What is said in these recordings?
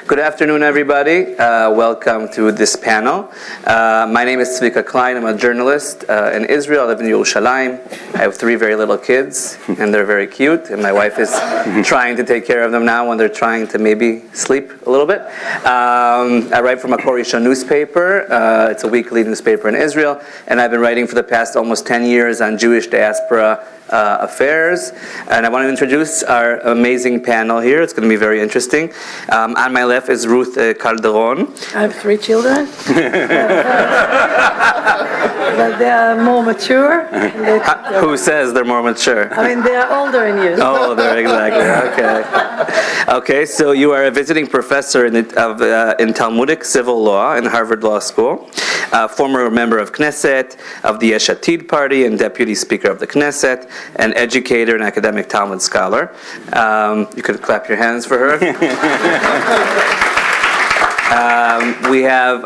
Good afternoon, everybody. Welcome to this panel. My name is Zvika Klein. I'm a journalist in Israel. I live in Yerushalayim. I have 3 very little kids, and they're very cute. And my wife is trying to take care of them now when they're trying to maybe sleep a little bit. I write for Makor Rishon newspaper. It's a weekly newspaper in Israel. And I've been writing for the past almost 10 years on Jewish diaspora affairs, and I want to introduce our amazing panel here. It's going to be very interesting. On my left is Ruth Calderon. I have 3 children, but they are more mature. Who says they're more mature? I mean, they are older in years. Oh, they're exactly. Okay, so you are a visiting professor in Talmudic civil law in Harvard Law School, former member of Knesset, of the Yesh Atid party, and deputy speaker of the Knesset, an educator and academic Talmud scholar. You could clap your hands for her. We have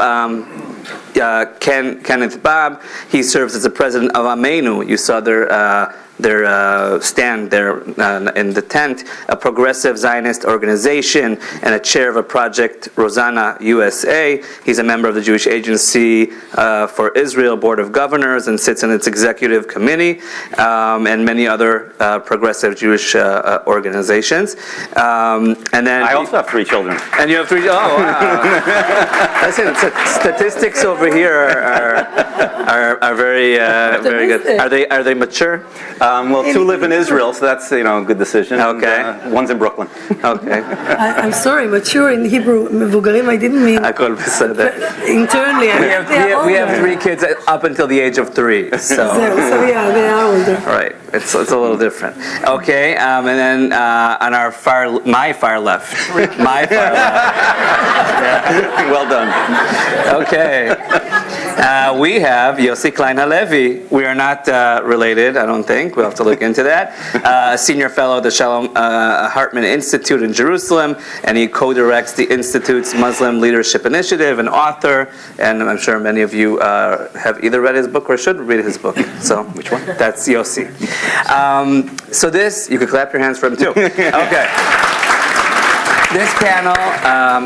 Kenneth Bob. He serves as the president of Amenu. You saw their stand there in the tent, a progressive Zionist organization, and a chair of a project, Rosanna USA. He's a member of the Jewish Agency for Israel Board of Governors and sits in its executive committee, and many other progressive Jewish organizations. And then I also have 3 children. And you have 3? Oh, wow. Listen, statistics over here are very very good. Are they mature? Well, 2 live in Israel, so that's a good decision. Okay. And, one's in Brooklyn. Okay. I'm sorry, mature in Hebrew, מבוגרים, I didn't mean internally. We have 3 kids up until the age of 3. So yeah, they are older. Right. It's a little different. Okay. And then on my far left. Yeah. Well done. Okay. We have Yossi Klein Halevi. We are not related, I don't think. We'll have to look into that. A senior fellow at the Shalom Hartman Institute in Jerusalem, and he co-directs the Institute's Muslim Leadership Initiative, an author, and I'm sure many of you have either read his book or should read his book. So, which one? That's Yossi. So this, you could clap your hands for him too. Okay. This panel,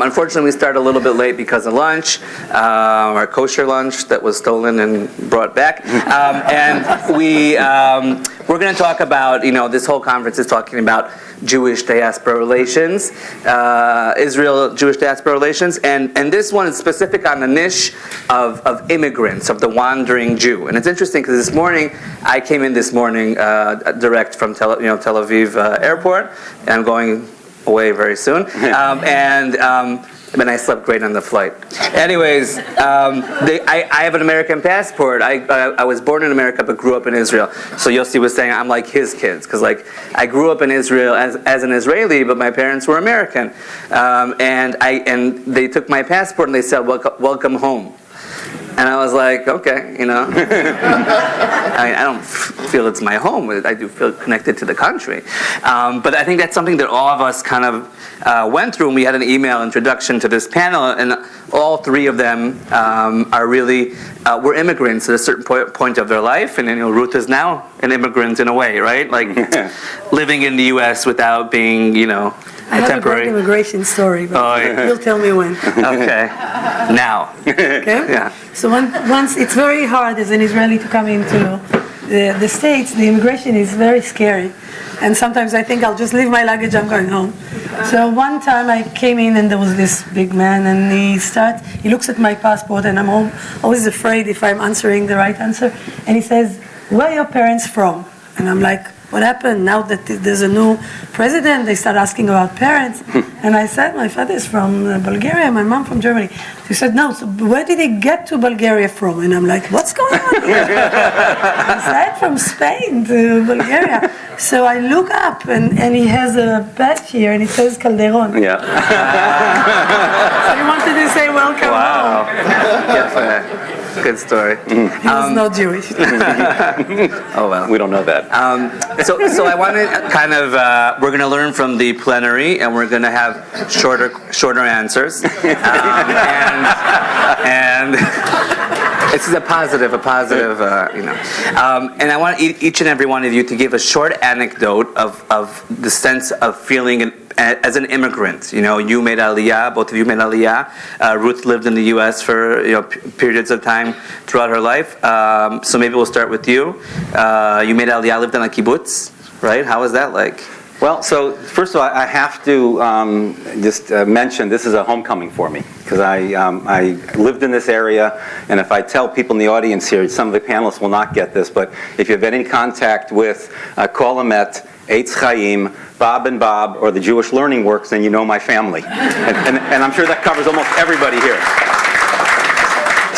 unfortunately, we started a little bit late because of lunch, our kosher lunch that was stolen and brought back. And we're going to talk about, this whole conference is talking about Jewish diaspora relations, Israel-Jewish diaspora relations, and this one is specific on the niche of immigrants, of the wandering Jew. And it's interesting because this morning, I came in direct from Tel Aviv airport, and I'm going away very soon, and I slept great on the flight. Anyways, I have an American passport. I was born in America but grew up in Israel. So Yossi was saying I'm like his kids because I grew up in Israel as an Israeli, but my parents were American, and they took my passport and they said welcome home. And I was like, okay, I don't feel it's my home. I do feel connected to the country. But I think that's something that all of us kind of went through. And we had an email introduction to this panel, and all 3 of them are really, were immigrants at a certain point of their life. And Ruth is now an immigrant in a way, right? Like living in the U.S. without being, I have a great immigration story, but you'll tell me when. Okay. Now. Okay? Yeah. So once it's very hard as an Israeli to come into the States, the immigration is very scary. And sometimes I think I'll just leave my luggage, I'm going home. So one time I came in and there was this big man and he looks at my passport and I'm always afraid if I'm answering the right answer. And he says, where are your parents from? And I'm like, what happened? Now that there's a new president, they start asking about parents. And I said, my father is from Bulgaria, my mom from Germany. He said, no, so where did he get to Bulgaria from? And I'm like, what's going on here? He said, from Spain to Bulgaria. So I look up, and he has a badge here, and it says Calderon. Yeah. So he wanted to say welcome home. Wow. Good story. He was not Jewish. Oh well. We don't know that. So I want to kind of we're going to learn from the plenary, and we're going to have shorter answers, and this is a positive, and I want each and every one of you to give a short anecdote of the sense of feeling as an immigrant, you made Aliyah, both of you made Aliyah. Ruth lived in the U.S. for periods of time throughout her life. So maybe we'll start with you. You made Aliyah, lived in a kibbutz, right? How was that like? Well, so first of all, I have to just mention this is a homecoming for me because I lived in this area, and if I tell people in the audience here, some of the panelists will not get this, but if you have any contact with Kol Hamet, Eitz Chaim, Bob and Bob, or the Jewish Learning Works, then you know my family. And I'm sure that covers almost everybody here.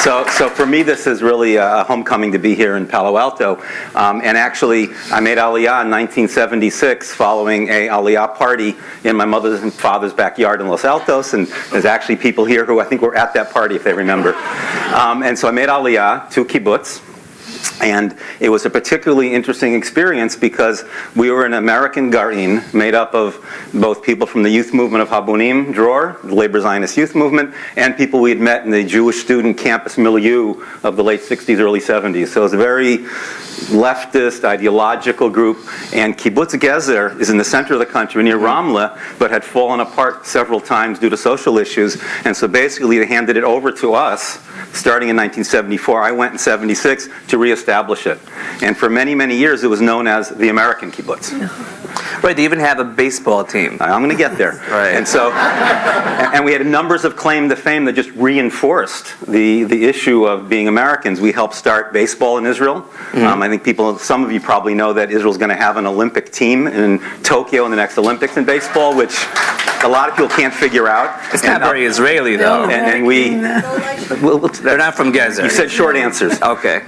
So for me, this is really a homecoming to be here in Palo Alto. And actually, I made Aliyah in 1976 following a Aliyah party in my mother's and father's backyard in Los Altos. And there's actually people here who I think were at that party, if they remember. And so I made Aliyah to kibbutz. And it was a particularly interesting experience because we were an American garin made up of both people from the youth movement of Habonim, Dror, the Labor Zionist youth movement, and people we had met in the Jewish student campus milieu of the late 60s, early 70s. So it was a very leftist, ideological group. And Kibbutz Gezer is in the center of the country near Ramla, but had fallen apart several times due to social issues. And so basically they handed it over to us starting in 1974. I went in 76 to reestablish it. And for many, many years, it was known as the American kibbutz. Right, they even have a baseball team. I'm going to get there. Right. And so, and we had numbers of claim to fame that just reinforced the issue of being Americans. We helped start baseball in Israel. I think some of you probably know that Israel's going to have an Olympic team in Tokyo in the next Olympics in baseball, which a lot of people can't figure out. It's not very Israeli, though. And we... They're not from Gezer. You said short answers. Okay.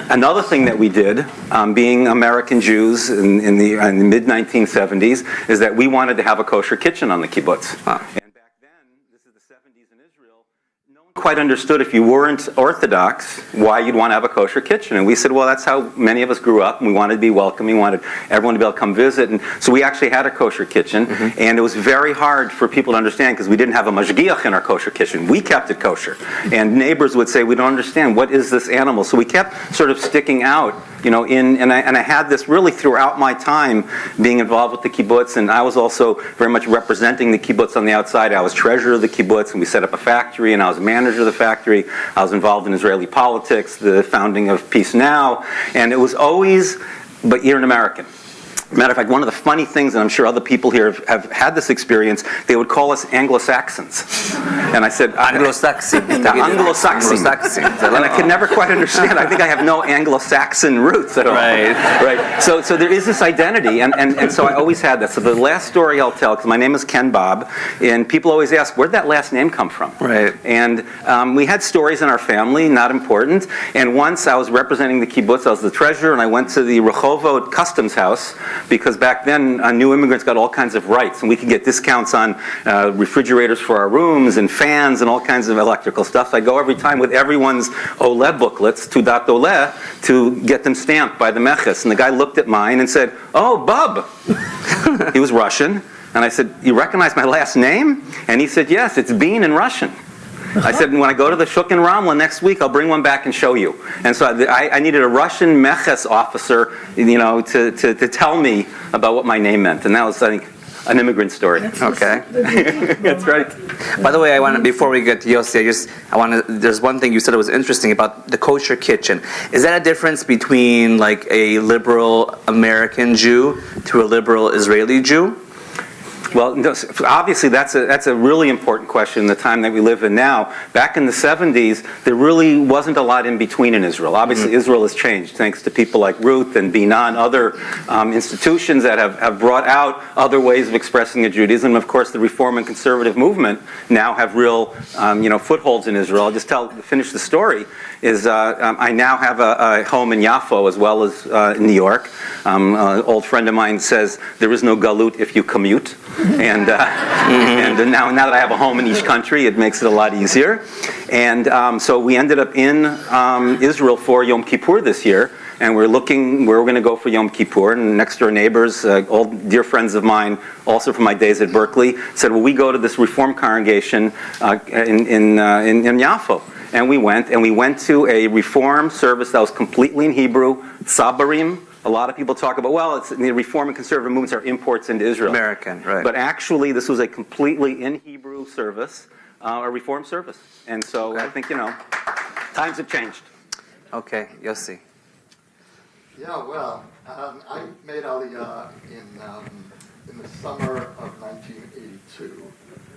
Another thing that we did, being American Jews in the mid-1970s, is that we wanted to have a kosher kitchen on the kibbutz. Wow. And back then, this is the 70s in Israel, no one quite understood if you weren't Orthodox why you'd want to have a kosher kitchen. And we said, well, that's how many of us grew up, and we wanted to be welcoming, we wanted everyone to be able to come visit. And so we actually had a kosher kitchen, and it was very hard for people to understand because we didn't have a mashgiach in our kosher kitchen. We kept it kosher. And neighbors would say, we don't understand, what is this animal? So we kept sort of sticking out, and I had this really throughout my time being involved with the kibbutz, and I was also very much representing the kibbutz on the outside. I was treasurer of the kibbutz, and we set up a factory, and I was manager of the factory. I was involved in Israeli politics, the founding of Peace Now, and it was always, but you're an American. Matter of fact, one of the funny things, and I'm sure other people here have had this experience, they would call us Anglo-Saxons. And I said... Anglo-Saxon. Anglo-Saxon. And I could never quite understand. I think I have no Anglo-Saxon roots at all. Right. So there is this identity, and so I always had that. So the last story I'll tell, because my name is Ken Bob, and people always ask, where'd that last name come from? Right. And we had stories in our family, not important. And once I was representing the kibbutz, I was the treasurer, and I went to the Rehovot customs house, because back then new immigrants got all kinds of rights, and we could get discounts on refrigerators for our rooms and fans and all kinds of electrical stuff. I go every time with everyone's Oleh booklets, Tudat Oleh, to get them stamped by the meches. And the guy looked at mine and said, "Oh, Bub." He was Russian. And I said, "You recognize my last name?" And he said, "Yes, it's Bean in Russian." I said, when I go to the Shuk in Ramla next week, I'll bring one back and show you. And so I needed a Russian meches officer, to tell me about what my name meant. And that was, I think, an immigrant story. Okay. That's right. By the way, before we get to Yossi, there's one thing you said that was interesting about the kosher kitchen. Is that a difference between like a liberal American Jew to a liberal Israeli Jew? Well, no, obviously that's a really important question in the time that we live in now. Back in the 70s, there really wasn't a lot in between in Israel. Obviously, Israel has changed thanks to people like Ruth and Binan, other institutions that have brought out other ways of expressing a Judaism. Of course, the Reform and Conservative movement now have real footholds in Israel. I'll just finish the story. I now have a home in Yafo as well as in New York. An old friend of mine says, there is no galut if you commute. And now that I have a home in each country, it makes it a lot easier. And so we ended up in Israel for Yom Kippur this year. And we're looking where we're going to go for Yom Kippur. And next door neighbors, old dear friends of mine, also from my days at Berkeley, said, well, we go to this Reform congregation in Yafo. And we went to a Reform service that was completely in Hebrew, Sabarim, a lot of people talk about, well, it's the Reform and conservative movements are imports into Israel. American, right. But actually, this was a completely in Hebrew service, a Reform service. And so Okay. I think, times have changed. Okay, Yossi. Yeah, well, I made Aliyah in the summer of 1982,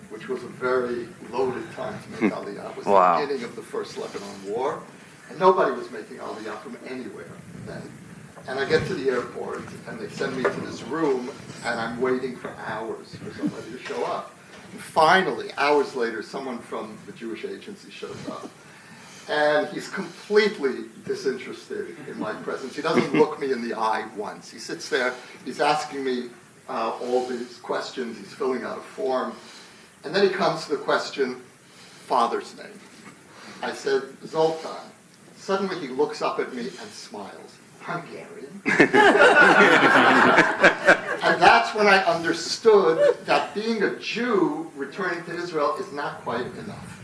which was a very loaded time to make Aliyah. It was Wow. the beginning of the First Lebanon War, and nobody was making Aliyah from anywhere then. And I get to the airport, and they send me to this room, and I'm waiting for hours for somebody to show up. And finally, hours later, someone from the Jewish agency shows up. And he's completely disinterested in my presence. He doesn't look me in the eye once. He sits there, he's asking me all these questions, he's filling out a form. And then he comes to the question, father's name. I said, Zoltan. Suddenly he looks up at me and smiles. Hungarian? And that's when I understood that being a Jew returning to Israel is not quite enough.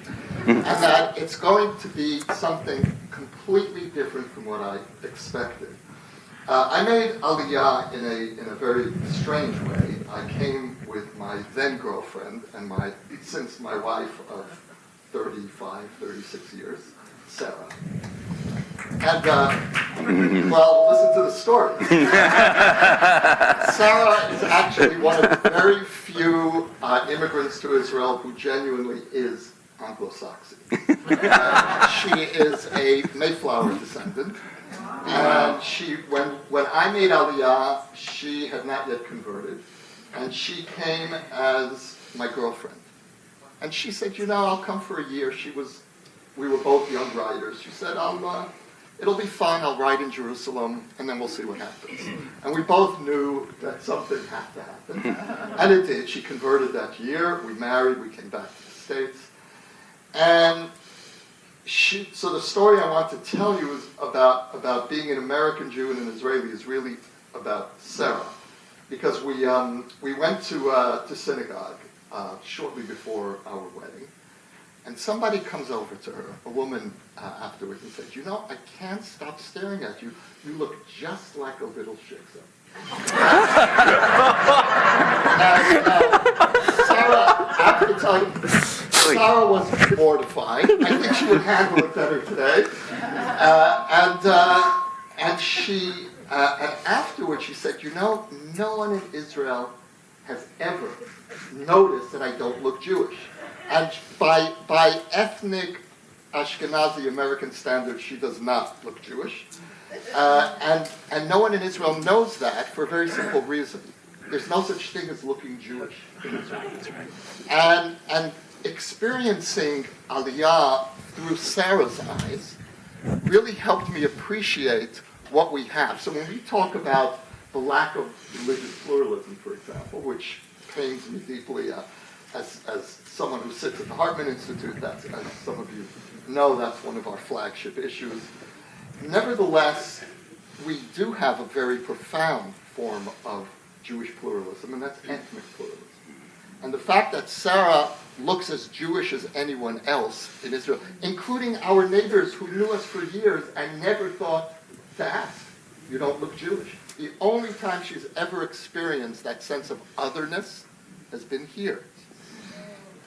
And that it's going to be something completely different from what I expected. I made Aliyah in a very strange way. I came with my then girlfriend and since my wife of 35, 36 years, Sarah. And, well, listen to the story. Sarah is actually one of the very few immigrants to Israel who genuinely is Anglo-Saxon. She is a Mayflower descendant. And when I made Aliyah, she had not yet converted. And she came as my girlfriend. And she said, I'll come for a year. We were both young writers. She said, it'll be fun. I'll write in Jerusalem, and then we'll see what happens. And we both knew that something had to happen. And it did. She converted that year. We married. We came back to the States. And so the story I want to tell you is about being an American Jew and an Israeli is really about Sarah. Because we went to synagogue shortly before our wedding. And somebody comes over to her, a woman afterwards, and says, I can't stop staring at you. You look just like a little shiksa. Sarah, I have to tell you, Sarah was mortified. I think she would handle it better today. And afterwards she said, no one in Israel has ever noticed that I don't look Jewish. And by ethnic Ashkenazi American standards, she does not look Jewish. And no one in Israel knows that for a very simple reason. There's no such thing as looking Jewish in Israel. And experiencing Aliyah through Sarah's eyes really helped me appreciate what we have. So when we talk about the lack of religious pluralism, for example, which pains me deeply as someone who sits at the Hartman Institute, as some of you know, that's one of our flagship issues. Nevertheless, we do have a very profound form of Jewish pluralism, and that's ethnic pluralism. And the fact that Sarah looks as Jewish as anyone else in Israel, including our neighbors who knew us for years and never thought to ask, you don't look Jewish. The only time she's ever experienced that sense of otherness has been here.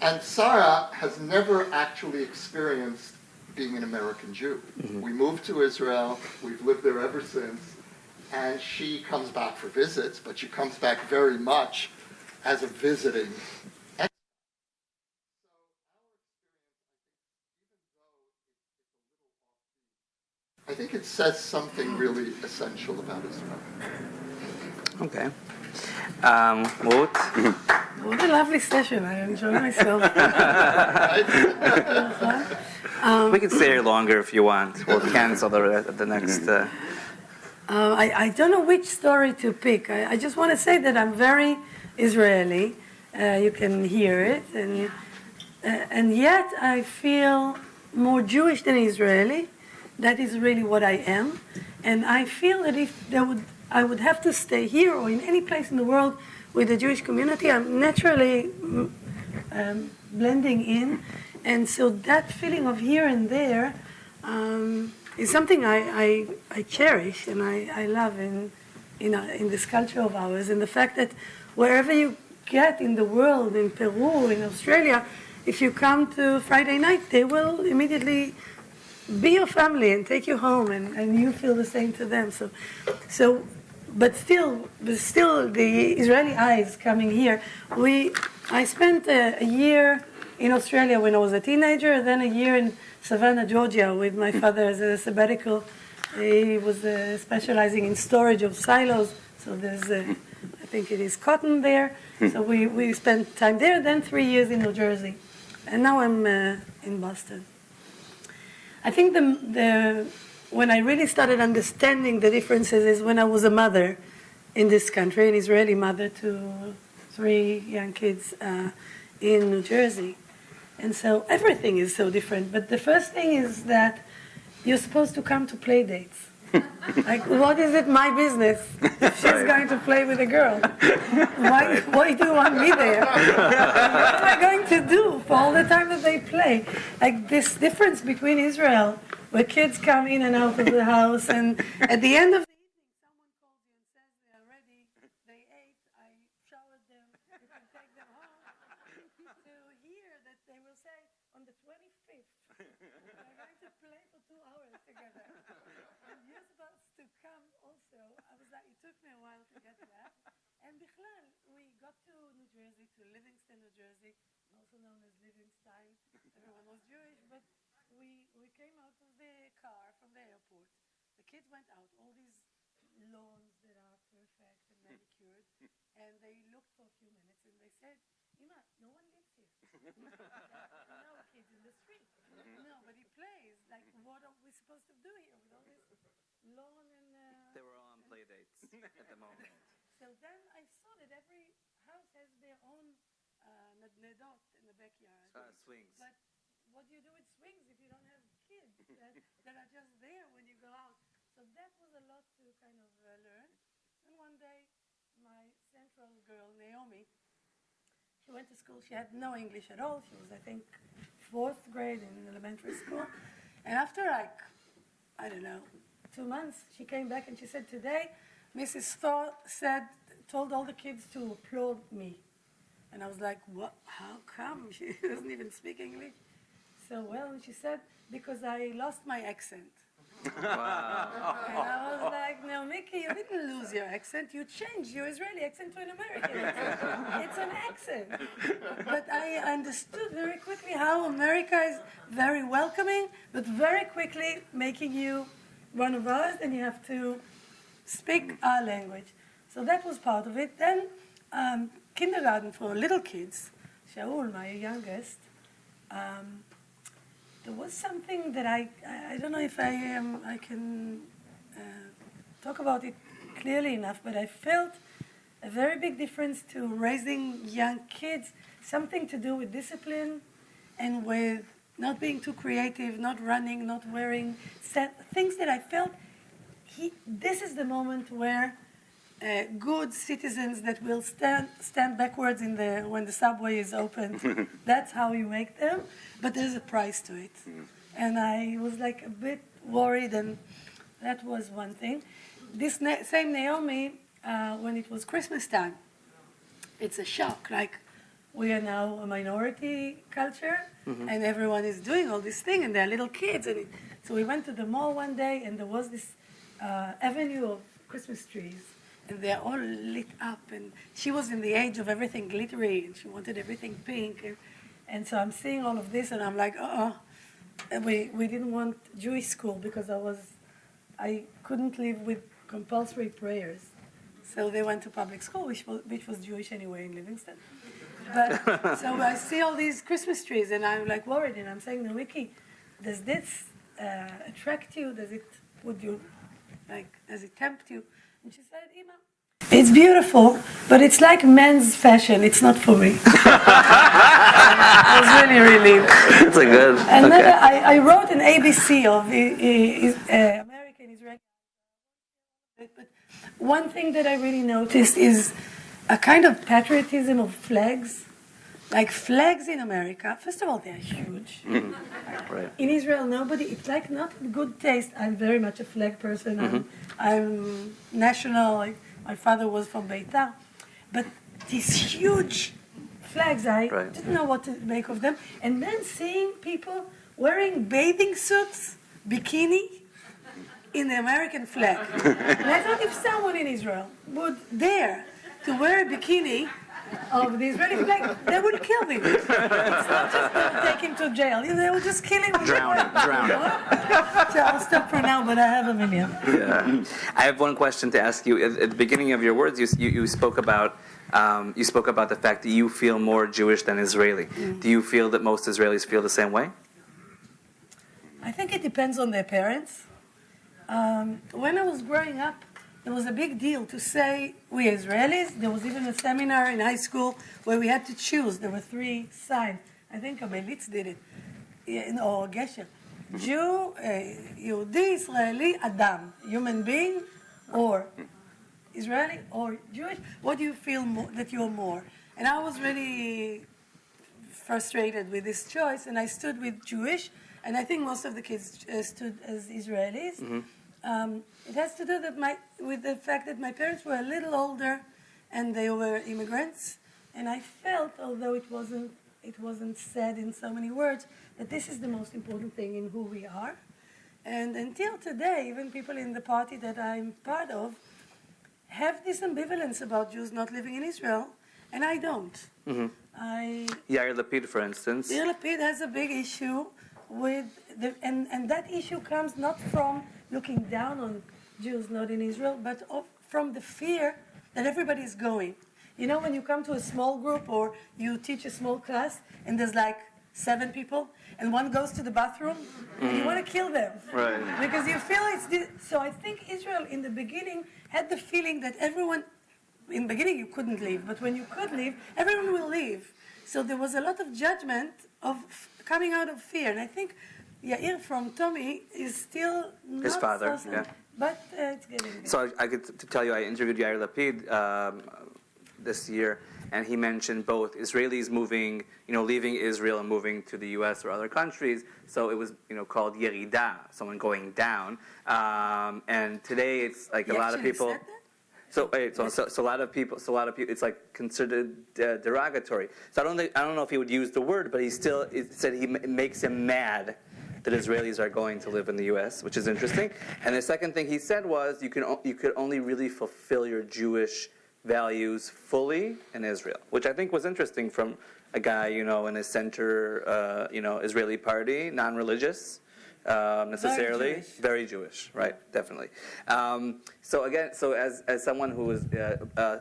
And Sarah has never actually experienced being an American Jew. Mm-hmm. We moved to Israel, we've lived there ever since, and she comes back for visits, but she comes back very much as a visiting expert. I think it says something really essential about Israel. Okay. Ruth? What a lovely session. I enjoyed myself. We can stay here longer if you want. We'll cancel the next... I don't know which story to pick. I just want to say that I'm very Israeli. You can hear it. And yet I feel more Jewish than Israeli. That is really what I am. And I feel that if I would have to stay here or in any place in the world with the Jewish community, I'm naturally blending in. And so that feeling of here and there is something I cherish and I love. And in this culture of ours, and the fact that wherever you get in the world, in Peru, in Australia, if you come to Friday night, they will immediately be your family and take you home, and you feel the same to them. But still, the Israeli eyes coming here. I spent a year in Australia when I was a teenager, then a year in Savannah, Georgia, with my father as a sabbatical. He was specializing in storage of silos, so there's, I think it is cotton there. So we spent time there, then 3 years in New Jersey, and now I'm in Boston. I think when I really started understanding the differences is when I was a mother in this country, an Israeli mother to 3 young kids in New Jersey. And so everything is so different. But the first thing is that you're supposed to come to play dates. Like, what is it my business if she's going to play with a girl? Why do you want me there? What am I going to do for all the time that they play? Like this difference between Israel, where kids come in and out of the house, and at the end of the evening, someone calls you and says they are ready, they ate, I showered them, you can take them home. To hear that they will say, on the 25th, we're going to play for 2 hours together. And you're supposed to come also. I was like, it took me a while to get to that. And Bichlal, we got to New Jersey, to Livingston, New Jersey, also known as Livingston. Everyone was Jewish, but we came out of the car from the airport. The kids went out, all these lawns that are perfect and manicured, and they looked for a few minutes and they said, Ima, no one lives here. No kids in the street. Nobody plays. Like, what are we supposed to do here with all this lawn and... They were all on play dates at the moment. So then I saw that every house has their own nadnedot in the backyard. Swings. But what do you do with swings if you don't have kids that are just there when you go out? So that was a lot to kind of learn. And one day, my central girl, Naomi, she went to school. She had no English at all. She was, I think, 4th grade in elementary school. And after, like, I don't know, 2 months, she came back and she said, today, Mrs. Thor told all the kids to applaud me. And I was like, what? How come? She doesn't even speak English. So, well, she said, because I lost my accent. Wow. And I was like, no, Mickey, you didn't lose your accent. You changed your Israeli accent to an American accent. It's an accent. But I understood very quickly how America is very welcoming, but very quickly making you one of us, and you have to speak our language. So that was part of it. Then kindergarten for little kids, Shaul, my youngest, there was something that I don't know if I can talk about it clearly enough, but I felt a very big difference to raising young kids, something to do with discipline and with not being too creative, not running, not wearing things that I felt this is the moment where good citizens that will stand backwards when the subway is opened. That's how you make them, but there's a price to it. And I was like a bit worried, and that was one thing. This same Naomi, when it was Christmas time, it's a shock. Like, we are now a minority culture, and everyone is doing all this thing, and they're little kids. So we went to the mall one day, and there was this avenue of Christmas trees. And they're all lit up, and she was in the age of everything glittery, and she wanted everything pink, and so I'm seeing all of this, and I'm like, and we didn't want Jewish school because I couldn't live with compulsory prayers, so they went to public school, which was Jewish anyway in Livingston. But so I see all these Christmas trees, and I'm like worried, and I'm saying, Wiki, does this attract you? Does it does it tempt you? And she said, Ima, it's beautiful, but it's like men's fashion. It's not for me. I was really relieved. That's a good. And then I wrote an ABC of American Israeli. But one thing that I really noticed is a kind of patriotism of flags. Like flags in America, first of all, they're huge. Right. In Israel, it's like not good taste. I'm very much a flag person. I'm national, like My father was from Beitar. But these huge flags, I Right. didn't know what to make of them. And then seeing people wearing bathing suits, bikini, in the American flag. And I thought if someone in Israel would dare to wear a bikini of the Israeli flag, they would kill him. It's not just they would take him to jail. They would just kill him. Drown him. So I'll stop for now, but I have a million. Yeah. I have one question to ask you. At the beginning of your words, you spoke about the fact that you feel more Jewish than Israeli. Do you feel that most Israelis feel the same way? I think it depends on their parents. When I was growing up, it was a big deal to say we Israelis. There was even a seminar in high school where we had to choose. There were 3 signs. I think Amelitz did it, or Gesher. Jew, Yehudi, Israeli, Adam, human being, or Israeli or Jewish. What do you feel that you're more? And I was really frustrated with this choice, and I stood with Jewish, and I think most of the kids stood as Israelis. It has to do with the fact that my parents were a little older, and they were immigrants, and I felt, although it wasn't said in so many words, that this is the most important thing in who we are. And until today, even people in the party that I'm part of have this ambivalence about Jews not living in Israel, and I don't. Yair Lapid, for instance. Yair Lapid has a big issue with, and that issue comes not from looking down on Jews not in Israel, but from the fear that everybody is going. You know, when you come to a small group or you teach a small class and there's like 7 people and one goes to the bathroom and you want to kill them. Right. Because you feel so I think Israel in the beginning had the feeling that everyone, in the beginning you couldn't leave, but when you could leave, everyone will leave. So there was a lot of judgment of coming out of fear. And I think Yair from Tommy is still not His father, so, yeah. But it's getting there. So I could tell you, I interviewed Yair Lapid this year, and he mentioned both Israelis moving, leaving Israel and moving to the U.S. or other countries. So it was, called yerida, someone going down. And today it's like a lot of people. Said that? So a lot of people, it's like considered derogatory. So I don't know if he would use the word, but it said it makes him mad that Israelis are going to live in the U.S., which is interesting. And the second thing he said was you could only really fulfill your Jewish values fully in Israel, which I think was interesting from a guy, in a center, Israeli party, non-religious. Necessarily very Jewish, right? Definitely. So as someone who was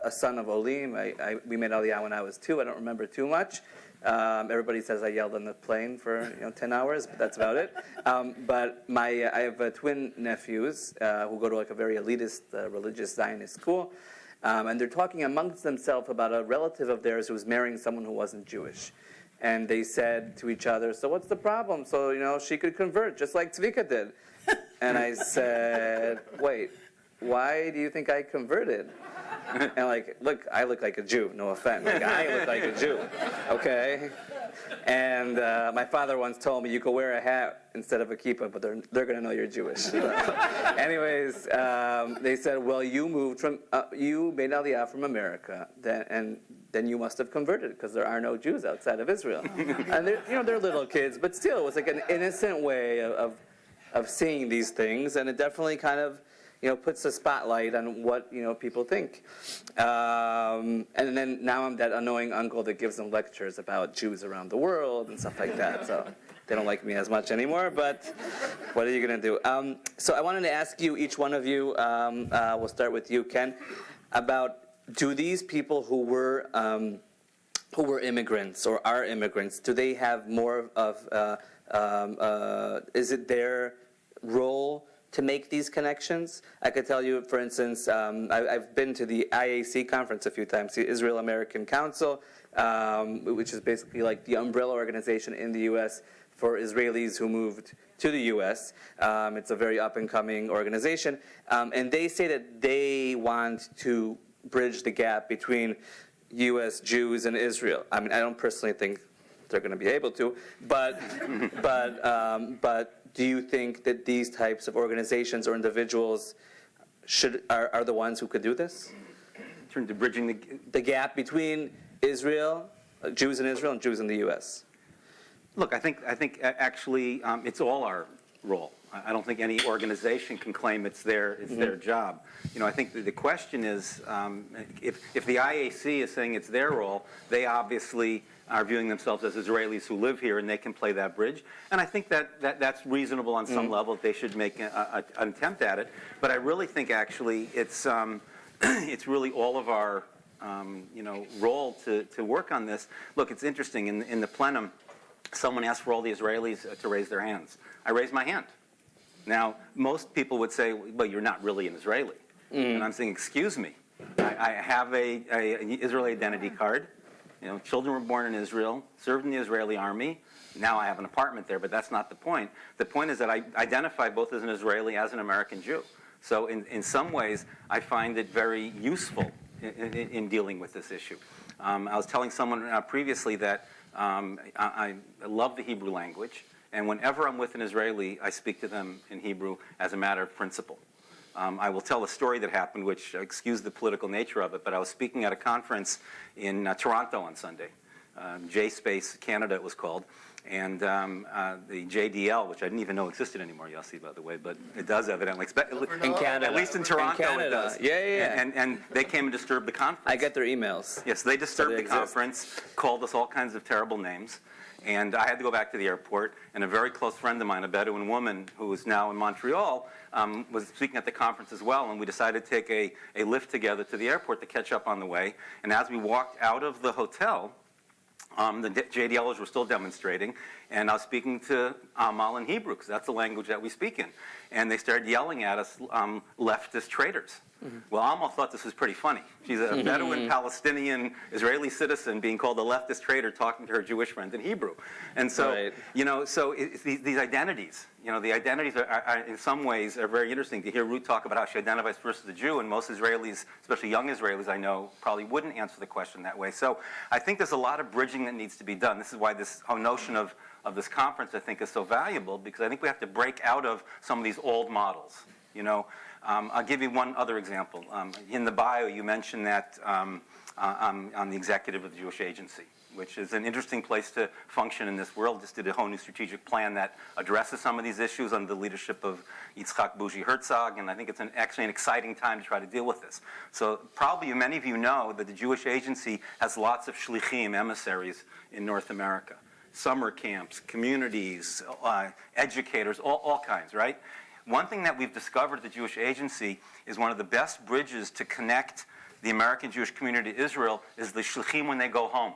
a son of Olim, we made Aliyah when I was 2. I don't remember too much. Everybody says I yelled on the plane for 10 hours, but that's about it. But I have twin nephews who go to like a very elitist religious Zionist school, and they're talking amongst themselves about a relative of theirs who was marrying someone who wasn't Jewish. And they said to each other, so what's the problem? So, she could convert, just like Zvika did. And I said, wait, why do you think I converted? And look, I look like a Jew, no offense. I look like a Jew, okay? And my father once told me, you could wear a hat instead of a kippah, but they're going to know you're Jewish. Anyways, they said, well, you made Aliyah from America, then you must have converted because there are no Jews outside of Israel. And they're little kids, but still, it was like an innocent way of seeing these things, and it definitely kind of puts a spotlight on what people think. And then now I'm that annoying uncle that gives them lectures about Jews around the world and stuff like that. So they don't like me as much anymore. But what are you going to do? So I wanted to ask you, each one of you, we'll start with you, Ken, about do these people who were immigrants or are immigrants, do they have more of, is it their role to make these connections? I could tell you, for instance, I've been to the IAC conference a few times, the Israel American Council, which is basically like the umbrella organization in the U.S. for Israelis who moved to the U.S. It's a very up-and-coming organization. And they say that they want to bridge the gap between U.S. Jews and Israel. I mean, I don't personally think they're going to be able to, but do you think that these types of organizations or individuals are the ones who could do this? terms of bridging The gap between Israel, Jews in Israel, and Jews in the U.S. Look, I think actually it's all our role. I don't think any organization can claim it's their job. You know, I think the question is if the IAC is saying it's their role, they obviously are viewing themselves as Israelis who live here, and they can play that bridge. And I think that's reasonable on some level. They should make an attempt at it. But I really think actually it's really all of our role to work on this. Look, it's interesting in the plenum. Someone asked for all the Israelis to raise their hands. I raised my hand. Now, most people would say, well, you're not really an Israeli. And I'm saying, excuse me. I have an Israeli identity card. You know, children were born in Israel, served in the Israeli army. Now I have an apartment there, but that's not the point. The point is that I identify both as an Israeli as an American Jew. So in some ways, I find it very useful in dealing with this issue. I was telling someone previously that I love the Hebrew language, and whenever I'm with an Israeli, I speak to them in Hebrew as a matter of principle. I will tell a story that happened, which excuse the political nature of it, but I was speaking at a conference in Toronto on Sunday, J-Space Canada it was called, and the JDL, which I didn't even know existed anymore, Yossi, by the way, but it does evidently. In Canada. At least in Toronto it does. Yeah. And they came and disturbed the conference. I get their emails. Yes, they disturbed they the exist. conference, called us all kinds of terrible names, and I had to go back to the airport, and a very close friend of mine, a Bedouin woman who is now in Montreal, was speaking at the conference as well, and we decided to take a lift together to the airport to catch up on the way, and as we walked out of the hotel, the JDLers were still demonstrating, and I was speaking to Amal in Hebrew, because that's the language that we speak in. And they started yelling at us, leftist traitors. Well, Amal thought this was pretty funny. She's a Bedouin, Palestinian, Israeli citizen being called a leftist traitor talking to her Jewish friends in Hebrew. And so, these identities, the identities are in some ways are very interesting. To hear Ruth talk about how she identifies first as a Jew, and most Israelis, especially young Israelis I know, probably wouldn't answer the question that way. So I think there's a lot of bridging that needs to be done. This is why this whole notion of this conference, I think, is so valuable, because I think we have to break out of some of these old models. I'll give you one other example. In the bio, you mentioned that I'm the executive of the Jewish Agency, which is an interesting place to function in this world. Just did a whole new strategic plan that addresses some of these issues under the leadership of Yitzhak Bougie Herzog, and I think it's actually an exciting time to try to deal with this. So probably many of you know that the Jewish Agency has lots of shlichim, emissaries, in North America. Summer camps, communities, educators, all kinds, right? One thing that we've discovered at the Jewish Agency is one of the best bridges to connect the American Jewish community to Israel is the shlichim when they go home.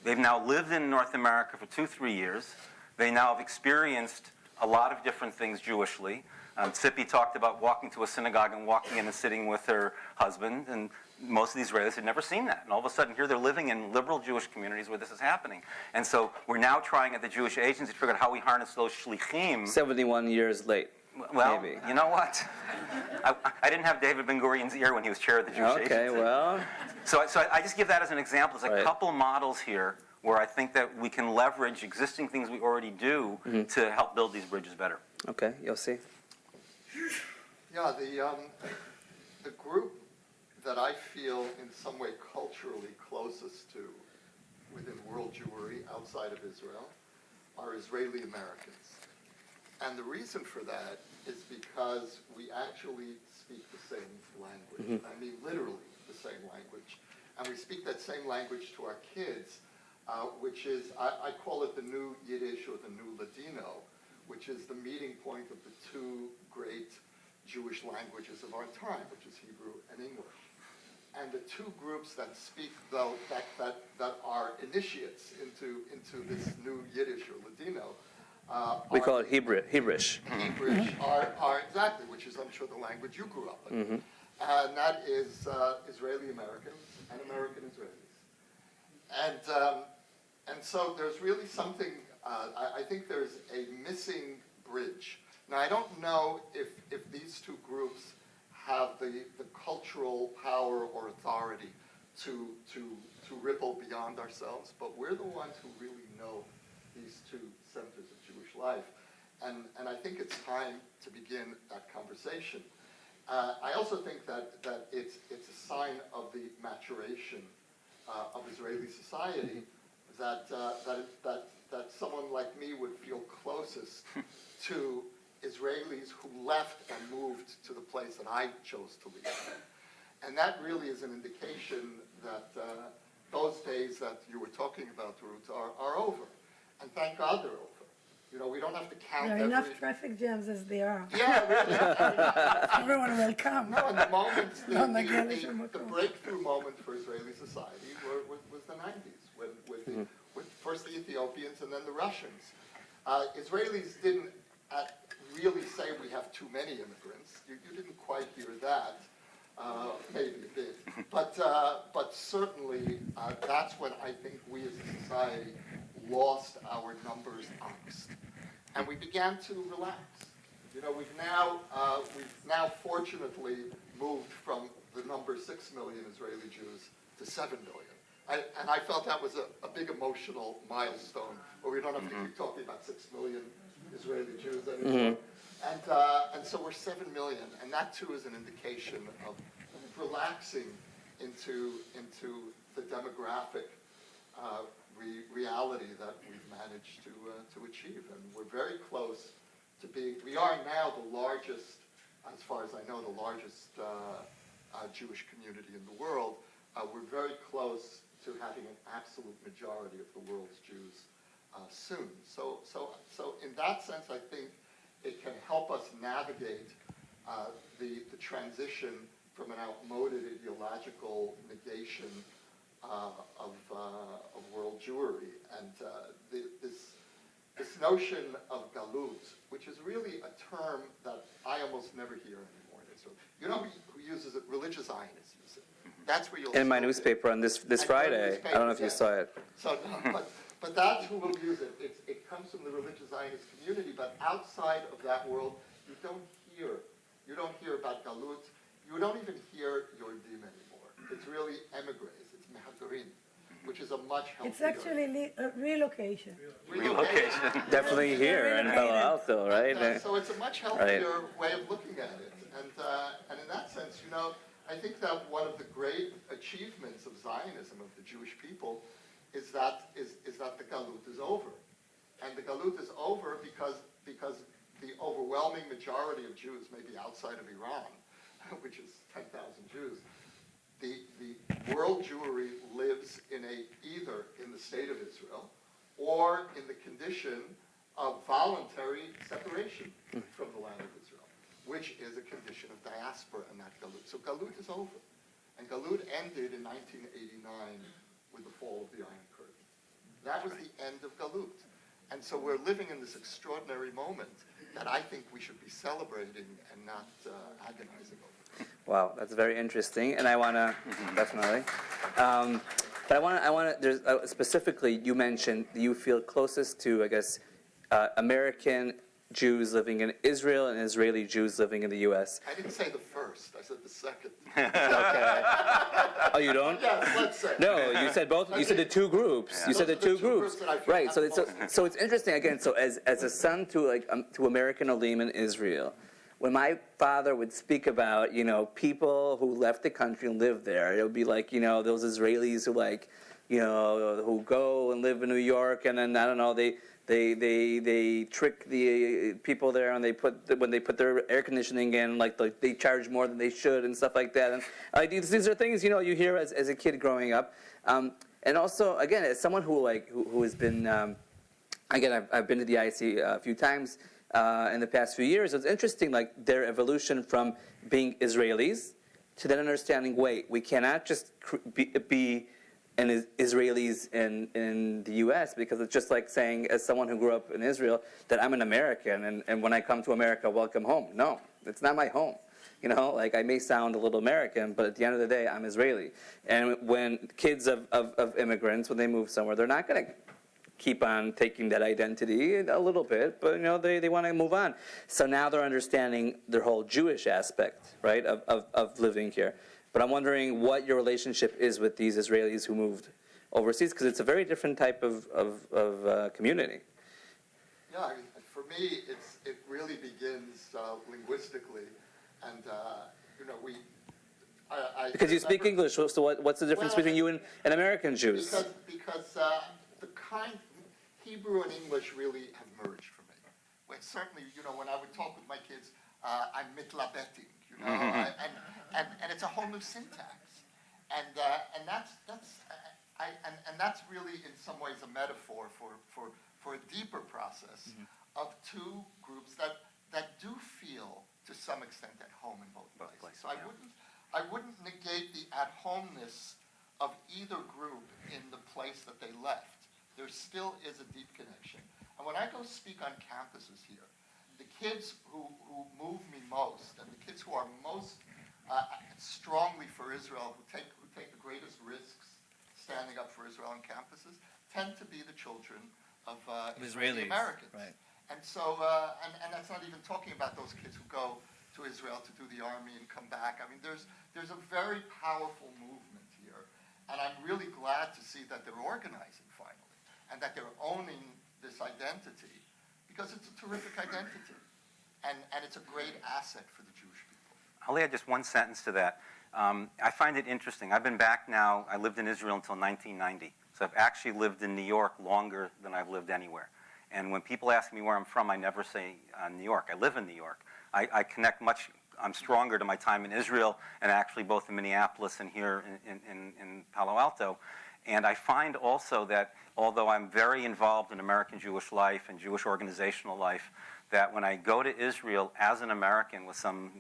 They've now lived in North America for 2-3 years. They now have experienced a lot of different things Jewishly. Tzippi talked about walking to a synagogue and walking in and sitting with her husband, and most of the Israelis had never seen that. And all of a sudden here they're living in liberal Jewish communities where this is happening. And so we're now trying at the Jewish Agency to figure out how we harness those shlichim. 71 years late. Well, maybe. You know what? I didn't have David Ben-Gurion's ear when he was chair of the Jewish Agency. Okay, well. So I just give that as an example. There's a couple models here where I think that we can leverage existing things we already do to help build these bridges better. Okay, Yossi. Yeah, the group that I feel in some way culturally closest to within world Jewry outside of Israel are Israeli Americans. And the reason for that is because we actually speak the same language. I mean, literally the same language. And we speak that same language to our kids, which is, I call it the new Yiddish or the new Ladino, which is the meeting point of the two great Jewish languages of our time, which is Hebrew and English. And the two groups that speak, though, that are initiates into this new Yiddish or Ladino, we call it Hebrish. Hebrish are exactly, which is, I'm sure, the language you grew up in. And that is Israeli Americans and American Israelis. And so there's really something, I think there's a missing bridge. Now, I don't know if these two groups have the cultural power or authority to ripple beyond ourselves, but we're the ones who really know these two centers of Jewish life. And I think it's time to begin that conversation. I also think that it's a sign of the maturation of Israeli society that someone like me would feel closest to Israelis who left and moved to the place that I chose to leave. And that really is an indication that those days that you were talking about, Ruth, are over. And thank God they're over. You know, we don't have to count There are every... enough traffic jams as they are. Yeah, really. Everyone will come. No, and the moment, the the breakthrough moment for Israeli society was the 90s, with first the Ethiopians and then the Russians. Israelis didn't really say we have too many immigrants. You didn't quite hear that. Maybe you did. But certainly that's when I think we as a society lost our numbers angst. And we began to relax. You know, we've now fortunately moved from the number 6 million Israeli Jews to 7 million. And I felt that was a big emotional milestone, where we don't have to keep talking about 6 million Israeli Jews anymore. And so we're 7 million, and that too is an indication of relaxing into the demographic reality that we've managed to achieve. And we're very close to being, we are now the largest, as far as I know, the largest Jewish community in the world. We're very close to having an absolute majority of the world's Jews soon. So in that sense, I think it can help us navigate the transition from an outmoded ideological negation of world Jewry, and this notion of galut, which is really a term that I almost never hear anymore in Israel. You know who uses it? Religious Zionists use it. That's where you'll In my newspaper on this Friday. I don't know if you saw it. So, no, but that's who will use it. It comes from the religious Zionist community, but outside of that world, you don't hear about galut. You don't even hear Yordim anymore. It's really emigres. It's mehadurim, which is a much healthier... It's actually relocation. Relocation. Definitely here in Palo Alto, right? So it's a much healthier way of looking at it. And in that sense, you know, I think that one of the great achievements of Zionism, of the Jewish people, is that the galut is over. And the galut is over because the overwhelming majority of Jews, maybe outside of Iran, which is 10,000 Jews, the world Jewry lives either in the state of Israel or in the condition of voluntary separation from the land of Israel, which is a condition of diaspora and not galut. So galut is over. And galut ended in 1989 with the fall of the Iron Curtain. That was the end of galut. And so we're living in this extraordinary moment that I think we should be celebrating and not agonizing over. Wow, that's very interesting, and I want to definitely. But I want to. There's specifically, you mentioned you feel closest to, I guess, American Jews living in Israel and Israeli Jews living in the U.S. I didn't say the first. I said the second. Okay. Oh, you don't? Yes, let's say. No, you said both. You said the two groups. Yeah. You said the Those are two groups. that I feel Right. So it's interesting again. So as a son to American Olim in Israel, when my father would speak about people who left the country and lived there, it would be like those Israelis who who go and live in New York, and then I don't know they trick the people there, and when they put their air conditioning in, they charge more than they should and stuff like that. And these are things you hear as a kid growing up, and also again as someone who has been again I've been to the IC a few times in the past few years. It's interesting their evolution from being Israelis to then understanding we cannot just be and Israelis in the U.S. because it's just like saying, as someone who grew up in Israel, that I'm an American, and when I come to America, welcome home. No, it's not my home. I may sound a little American, but at the end of the day, I'm Israeli. And when kids of immigrants, when they move somewhere, they're not going to keep on taking that identity a little bit, but they want to move on. So now they're understanding their whole Jewish aspect, right, of living here. But I'm wondering what your relationship is with these Israelis who moved overseas, because it's a very different type of community. Yeah, for me, it really begins linguistically, and Because you speak English, so what's the difference between you and American Jews? Because the Hebrew and English really have merged for me. When certainly, when I would talk with my kids, I'm mitlabeting, and it's a whole new syntax, and that's really in some ways a metaphor for a deeper process of two groups that do feel to some extent at home in both places. So I wouldn't negate the at-homeness of either group in the place that they left. There still is a deep connection. And when I go speak on campuses here, the kids who move me most, and the kids who are most strongly for Israel, who take the greatest risks standing up for Israel on campuses, tend to be the children of Israeli Americans. Right. And so, and that's not even talking about those kids who go to Israel to do the army and come back. I mean, there's a very powerful movement here, and I'm really glad to see that they're organizing finally, and that they're owning this identity, because it's a terrific identity, and it's a great asset for the Jewish people. I'll add just one sentence to that. I find it interesting. I've been back now, I lived in Israel until 1990, so I've actually lived in New York longer than I've lived anywhere. And when people ask me where I'm from, I never say New York. I live in New York. I connect I'm stronger to my time in Israel, and actually both in Minneapolis and here in Palo Alto. And I find also that although I'm very involved in American Jewish life and Jewish organizational life, that when I go to Israel as an American with some,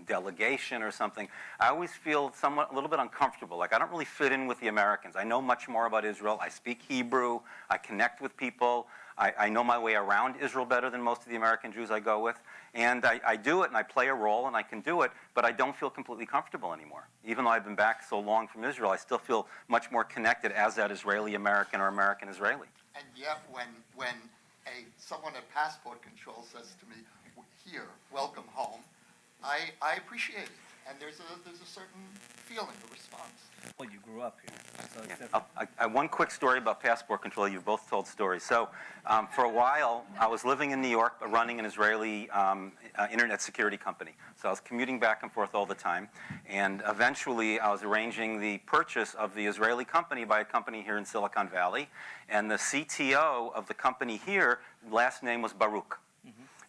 delegation or something, I always feel a little bit uncomfortable. Like I don't really fit in with the Americans. I know much more about Israel. I speak Hebrew. I connect with people. I know my way around Israel better than most of the American Jews I go with. And I do it, and I play a role, and I can do it, but I don't feel completely comfortable anymore. Even though I've been back so long from Israel, I still feel much more connected as that Israeli-American or American-Israeli. And yet when someone at passport control says to me, "Here, welcome home," I appreciate it. And there's a certain feeling, a response. Well, you grew up here, so it's different. One quick story about passport control. You've both told stories. So for a while, I was living in New York, running an Israeli internet security company. So I was commuting back and forth all the time. And eventually, I was arranging the purchase of the Israeli company by a company here in Silicon Valley. And the CTO of the company here, last name was Baruch.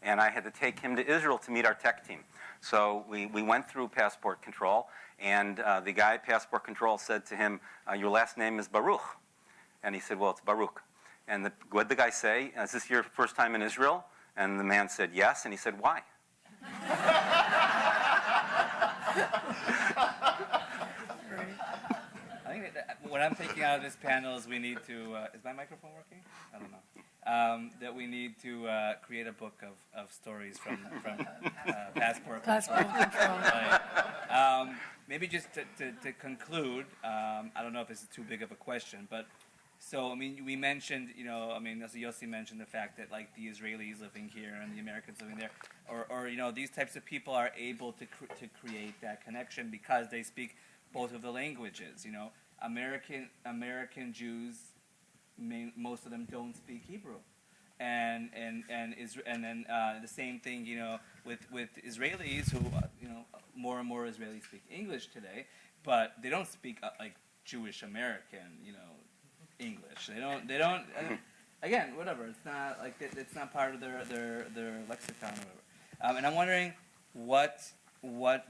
And I had to take him to Israel to meet our tech team. So we went through passport control, and the guy at passport control said to him, "Your last name is Baruch." And he said, "Well, it's Baruch." And what did the guy say? "Is this your first time in Israel?" And the man said, "Yes." And he said, "Why?" I think what I'm taking out of this panel is we need to. Is my microphone working? I don't know. That we need to create a book of stories from passport control. Maybe just to conclude, I don't know if this is too big of a question, but so we mentioned, as Yossi mentioned the fact that like the Israelis living here and the Americans living there, or these types of people are able to create that connection because they speak both of the languages. American Jews, most of them don't speak Hebrew, and then the same thing, with Israelis who, more and more Israelis speak English today, but they don't speak like Jewish American, English. They don't. Again, whatever. It's not like it's not part of their lexicon or whatever. And I'm wondering what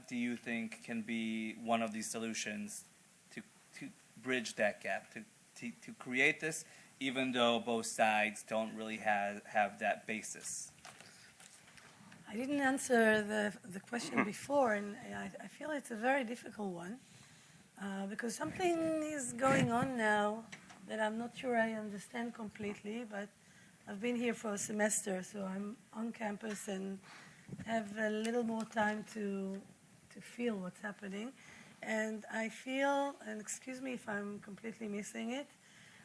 do you think can be one of these solutions to bridge that gap, to create this, even though both sides don't really have that basis? I didn't answer the question before, and I feel it's a very difficult one, because something is going on now that I'm not sure I understand completely, but I've been here for a semester, so I'm on campus and have a little more time to feel what's happening. And I feel, and excuse me if I'm completely missing it,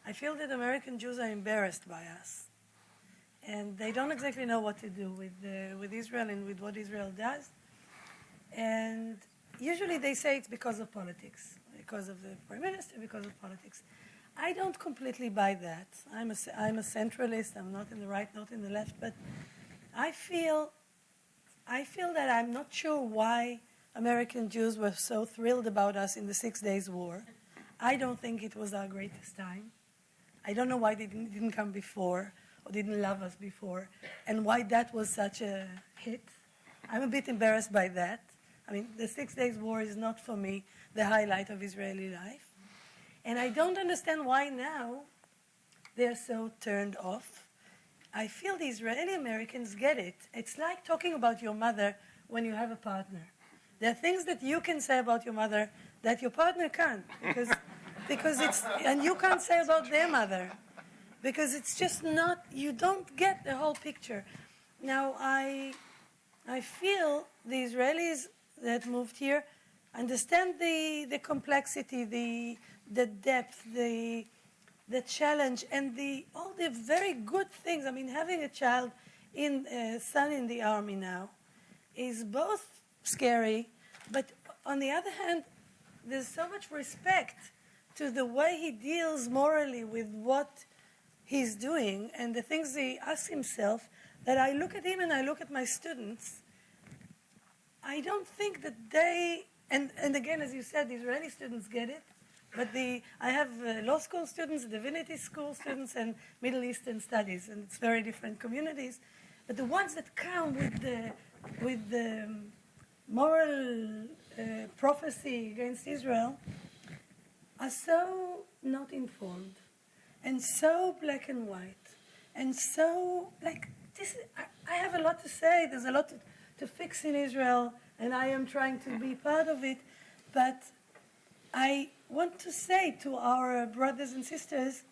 I feel that American Jews are embarrassed by us. And they don't exactly know what to do with Israel and with what Israel does. And usually they say it's because of politics, because of the prime minister, because of politics. I don't completely buy that. I'm a centralist. I'm not in the right, not in the left. But I feel that I'm not sure why American Jews were so thrilled about us in the 6 Days War. I don't think it was our greatest time. I don't know why they didn't come before or didn't love us before, and why that was such a hit. I'm a bit embarrassed by that. I mean, the 6 Days War is not for me the highlight of Israeli life. And I don't understand why now they're so turned off. I feel the Israeli Americans get it. It's like talking about your mother when you have a partner. There are things that you can say about your mother that your partner can't, because it's, and you can't say about their mother, because it's just not, you don't get the whole picture. Now, I feel the Israelis that moved here understand the complexity, the depth, the challenge, and all the very good things. I mean, having a child son in the army now is both scary, but on the other hand, there's so much respect to the way he deals morally with what he's doing and the things he asks himself, that I look at him and I look at my students. I don't think that they, and again, as you said, the Israeli students get it, but I have law school students, divinity school students, and Middle Eastern studies, and it's very different communities. But the ones that come with the moral prophecy against Israel are so not informed, and so black and white, and so like this. I have a lot to say. There's a lot to fix in Israel, and I am trying to be part of it. But I want to say to our brothers and sisters,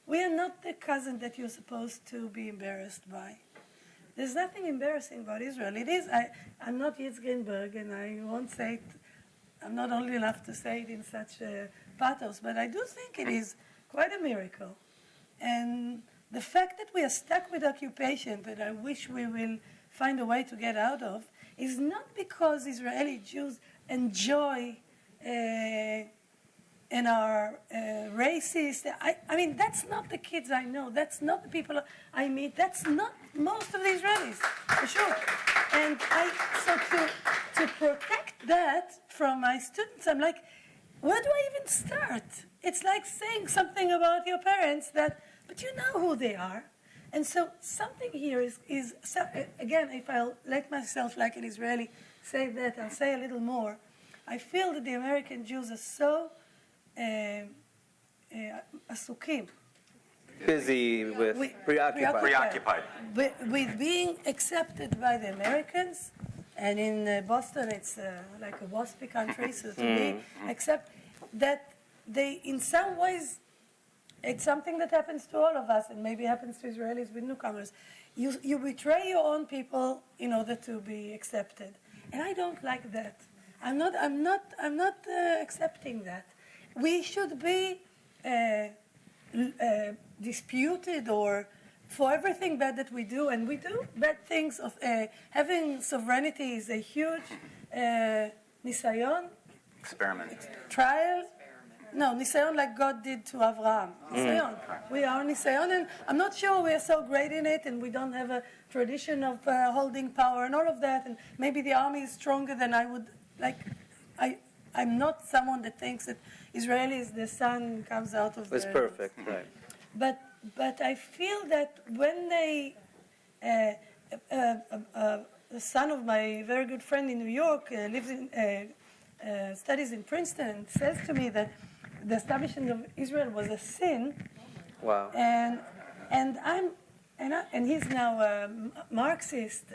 we are not the cousin that you're supposed to be embarrassed by. There's nothing embarrassing about Israel. It is. I'm not Yitz Greenberg, and I won't say it. I'm not old enough to say it in such pathos, but I do think it is quite a miracle. And the fact that we are stuck with occupation, that I wish we will find a way to get out of, is not because Israeli Jews enjoy and are racist. I mean, that's not the kids I know. That's not the people I meet. That's not most of the Israelis, for sure. And so to protect that from my students, I'm like, where do I even start? It's like saying something about your parents but you know who they are. And so something here is again, if I'll let myself like an Israeli say that, I'll say a little more. I feel that the American Jews are so asukim. Busy with preoccupied. With being accepted by the Americans, and in Boston it's like a waspy country, so to be accept that they, in some ways, it's something that happens to all of us, and maybe happens to Israelis with newcomers. You betray your own people in order to be accepted, and I don't like that. I'm not accepting that. We should be disputed or for everything bad that we do, and we do bad things. Of having sovereignty is a huge nisayon. Experiment. Trial. No, nisayon like God did to Avraham. Nisayon. We are nisayon, and I'm not sure we are so great in it, and we don't have a tradition of holding power and all of that, and maybe the army is stronger than I would like. I'm not someone that thinks that Israelis, the sun comes out of It's perfect, right. But I feel that when they, the son of my very good friend in New York lives in, studies in Princeton, says to me that the establishment of Israel was a sin. Wow. And he's now a Marxist,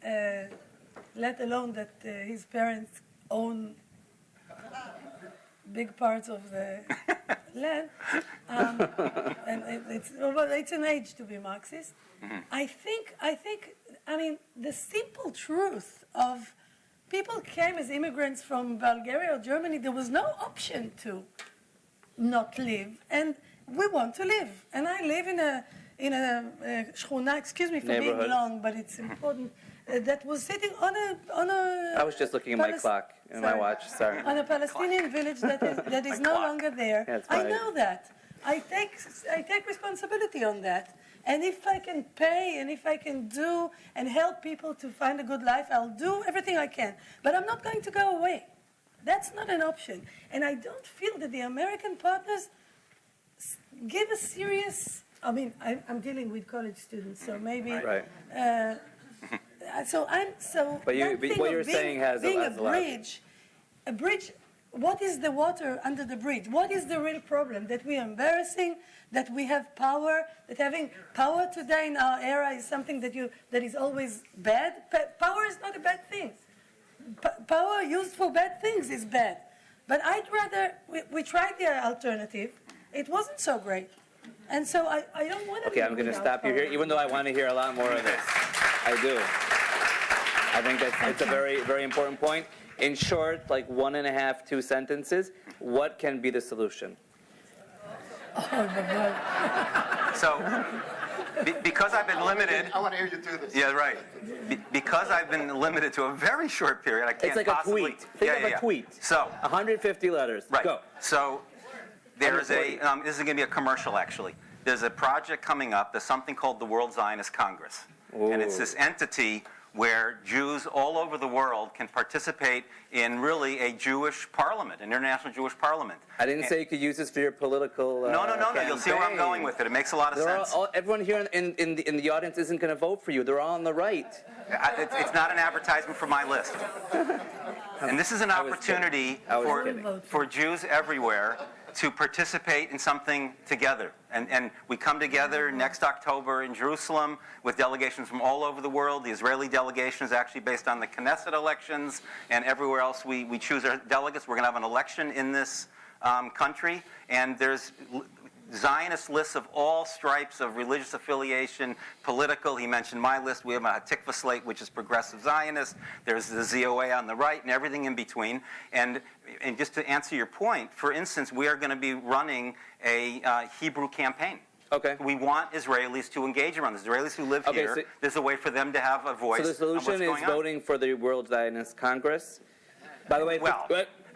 let alone that his parents own big parts of the land. And it's an age to be Marxist. I think, the simple truth of people came as immigrants from Bulgaria or Germany, there was no option to not live, and we want to live. And I live in a shchuna, excuse me for being long, but it's important, that was sitting on a I was just looking at my clock and my watch. Sorry. On a Palestinian village that is no longer there. Yeah, it's I fine. know that. I take responsibility on that, And if I can pay and if I can do and help people to find a good life, I'll do everything I can. But I'm not going to go away. That's not an option. And I don't feel that the American partners give a serious, I mean, I'm dealing with college students, so maybe. Right. So But that thing what of you're saying has being a lot. a bridge. What is the water under the bridge? What is the real problem? That we are embarrassing, that we have power, that having power today in our era is something that is always bad. Power is not a bad thing. Power used for bad things is bad. But I'd rather, we tried the alternative. It wasn't so great. And so I don't want to. Okay, I'm going to stop you here, even though I want to hear a lot more of this. I do. I think it's a very, very important point. In short, like 1.5, 2 sentences, what can be the solution? So, because I've been limited. I want to hear you do this. Yeah, right. Because I've been limited to a very short period, I can't It's like possibly. a tweet. Think of a tweet. So, 150 letters. right. Go. So, there's a. 140. This is going to be a commercial, actually. There's a project coming up. There's something called the World Zionist Congress, and it's this entity where Jews all over the world can participate in really a Jewish parliament, an international Jewish parliament. I didn't say you could use this for your political. No. You'll see where I'm going with it. It makes a lot of sense. Everyone here in the audience isn't going to vote for you. They're all on the right. It's not an advertisement for my list. And this is an opportunity for Jews everywhere to participate in something together. And we come together next October in Jerusalem with delegations from all over the world. The Israeli delegation is actually based on the Knesset elections, and everywhere else we choose our delegates. We're going to have an election in this country, and there's Zionist lists of all stripes of religious affiliation, political. He mentioned my list. We have a Tikva slate, which is progressive Zionist. There's the ZOA on the right and everything in between. And just to answer your point, for instance, we are going to be running a Hebrew campaign. Okay. We want Israelis to engage around this. Israelis who live here, so there's a way for them to have a voice. the on what's solution is going on. voting for the World Zionist Congress. By the way, Well,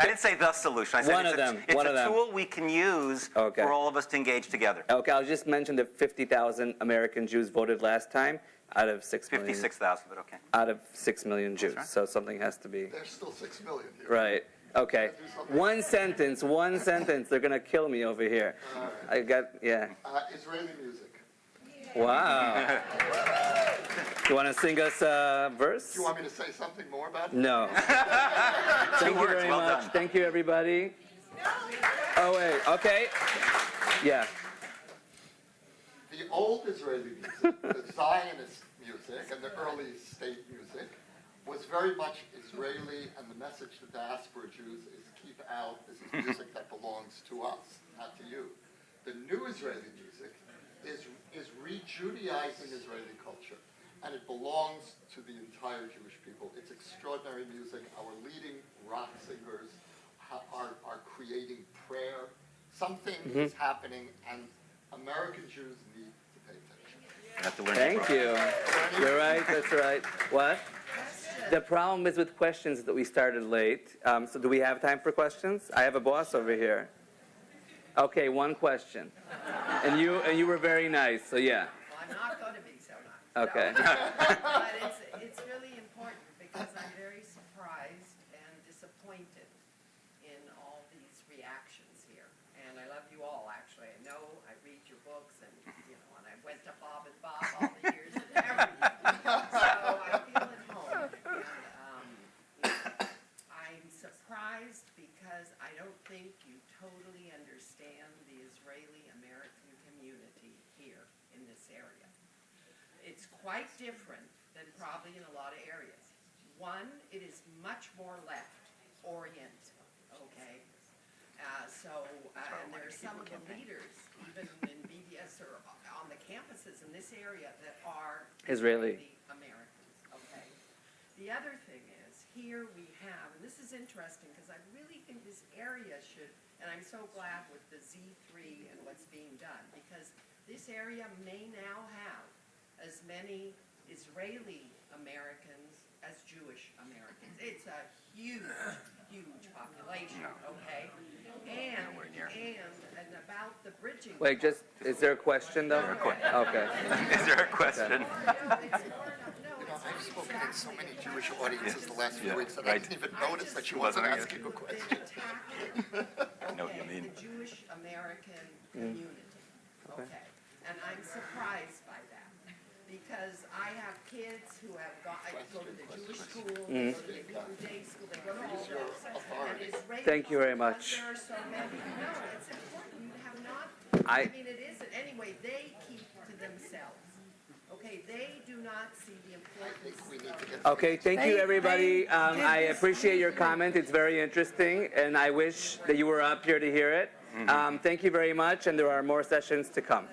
I didn't say the solution. I said One of them. It's a tool we can use Okay. for all of us to engage together. Okay, I'll just mention that 50,000 American Jews voted last time out of 6 million. 56,000, but okay. Out of 6 million Jews. right. So something has to be There's still 6 million here. right. Okay, one sentence. They're gonna kill me over here. I got Israeli music. Wow. You want to sing us a verse? Do you want me to say something more about it? No. Thank you words, very well much. done. Thank you, everybody. Oh wait. Okay. Yeah. The old Israeli music, the Zionist music, and the early state music was very much Israeli, and the message to diaspora Jews is keep out. This is music that belongs to us, not to you. The new Israeli music is re-Judaizing Israeli culture, and it belongs to the entire Jewish people. It's extraordinary music. Our leading rock singers are creating prayer. Something is happening, and American Jews need to pay attention. I have to learn Thank to you. You're right. That's right. What? The problem is with questions that we started late. So do we have time for questions? I have a boss over here. Okay, one question. And you were very nice. So yeah. Well, I'm not going to be so nice. Okay. But it's really important because I'm very surprised and disappointed in all these reactions here. And I love you all, actually. I know I read your books, and and I went to Bob and Bob all the years and everything. So I feel at home. And I'm surprised because I don't think you totally understand the Israeli-American community here in this area. It's quite different than probably in a lot of areas. One, it is much more left-oriented, okay? And there are some of the leaders, even in BDS or on the campuses in this area, that are Israeli Americans, okay? The other thing is, here we have, and this is interesting because I really think this area should, and I'm so glad with the Z3 and what's being done, because this area may now have as many Israeli Americans as Jewish Americans. It's a huge, huge population, okay? And about the bridging. Wait, just, is there a question though? Okay. Is there a question? I've spoken in so many Jewish audiences the last few weeks that I right. didn't even notice that she wasn't asking a question. I know what you mean. The Jewish American community, okay? And I'm surprised by that, because I have kids who have I go to the Jewish school, they go to the Hebrew day school, they go to all those. And Israeli Thank you very schools, much. There are so many, no, it's important, you have not, I- I mean, it isn't, anyway, they keep to themselves. Okay, they do not see the importance. We need to get. Okay, thank you, They- everybody. they did I this appreciate your recently. comment. It's very interesting, and I wish that you were up here to hear it. Thank you very much, and there are more sessions to come.